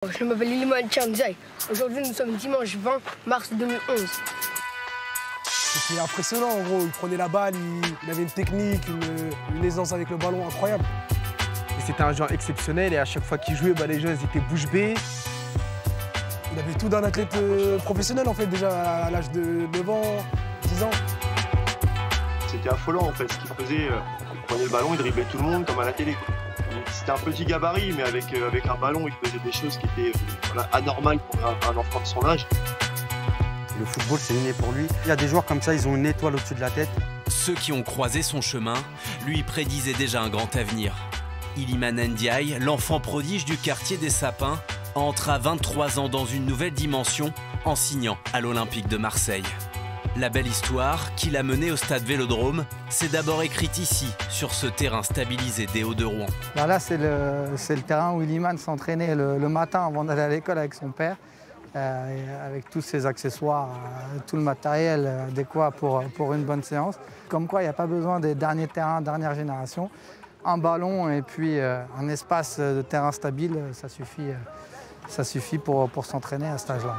Je m'appelle Iliman Ndiaye. Aujourd'hui, nous sommes dimanche 20 mars 2011. C'était impressionnant, en gros. Il prenait la balle, il avait une technique, une aisance avec le ballon incroyable. C'était un joueur exceptionnel et à chaque fois qu'il jouait, les gens ils étaient bouche bée. Il avait tout d'un athlète professionnel, en fait, déjà à l'âge de 9 ans, 10 ans. C'était affolant, en fait, ce qu'il faisait. Il prenait le ballon, il driblait tout le monde comme à la télé. C'était un petit gabarit, mais avec un ballon, il faisait des choses qui étaient anormales pour un enfant de son âge. Le football, c'est inné pour lui. Il y a des joueurs comme ça, ils ont une étoile au-dessus de la tête. Ceux qui ont croisé son chemin lui prédisaient déjà un grand avenir. Iliman Ndiaye, l'enfant prodige du quartier des Sapins, entre à 23 ans dans une nouvelle dimension en signant à l'Olympique de Marseille. La belle histoire qui l'a mené au stade Vélodrome s'est d'abord écrite ici, sur ce terrain stabilisé des Hauts-de-Rouen. Là, c'est le terrain où Iliman s'entraînait le matin avant d'aller à l'école avec son père, avec tous ses accessoires, tout le matériel adéquat pour une bonne séance. Comme quoi, il n'y a pas besoin des derniers terrains, dernière génération. Un ballon et puis un espace de terrain stable, ça suffit pour s'entraîner à cet âge-là.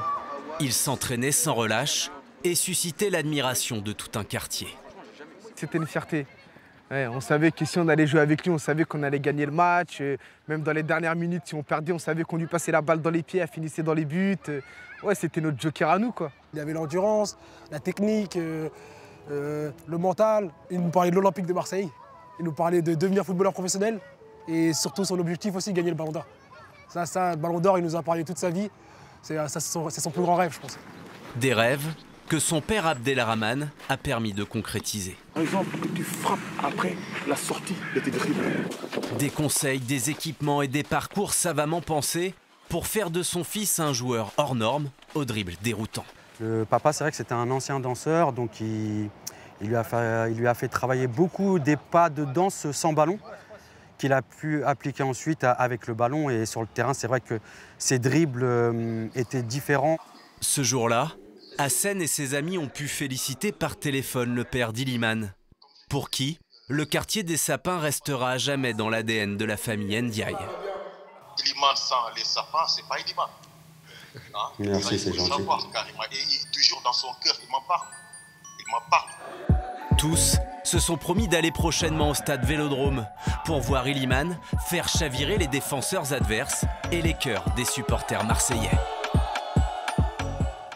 Il s'entraînait sans relâche et suscitait l'admiration de tout un quartier. C'était une fierté. Ouais, on savait que si on allait jouer avec lui, on savait qu'on allait gagner le match. Même dans les dernières minutes, si on perdait, on savait qu'on lui passait la balle dans les pieds, elle finissait dans les buts. Ouais, c'était notre joker à nous, quoi. Il avait l'endurance, la technique, le mental. Il nous parlait de l'Olympique de Marseille. Il nous parlait de devenir footballeur professionnel et surtout son objectif aussi, gagner le Ballon d'Or. Ça, le Ballon d'Or, il nous a parlé toute sa vie. C'est son plus grand rêve, je pense. Des rêves que son père Abdelrahman a permis de concrétiser. Par exemple, tu frappes après la sortie de tes dribbles. Des conseils, des équipements et des parcours savamment pensés pour faire de son fils un joueur hors norme au dribble déroutant. Le papa, c'est vrai que c'était un ancien danseur, donc il lui a fait travailler beaucoup des pas de danse sans ballon qu'il a pu appliquer ensuite avec le ballon. Et sur le terrain, c'est vrai que ses dribbles étaient différents. Ce jour-là, Hassen et ses amis ont pu féliciter par téléphone le père d'Iliman, pour qui le quartier des Sapins restera à jamais dans l'ADN de la famille Ndiaye. Iliman sans les Sapins, c'est pas Iliman. Hein? Merci, c'est gentil. Savoir, carrément. Et toujours dans son cœur, il m'en parle. Il m'en parle. Tous se sont promis d'aller prochainement au stade Vélodrome pour voir Iliman faire chavirer les défenseurs adverses et les cœurs des supporters marseillais.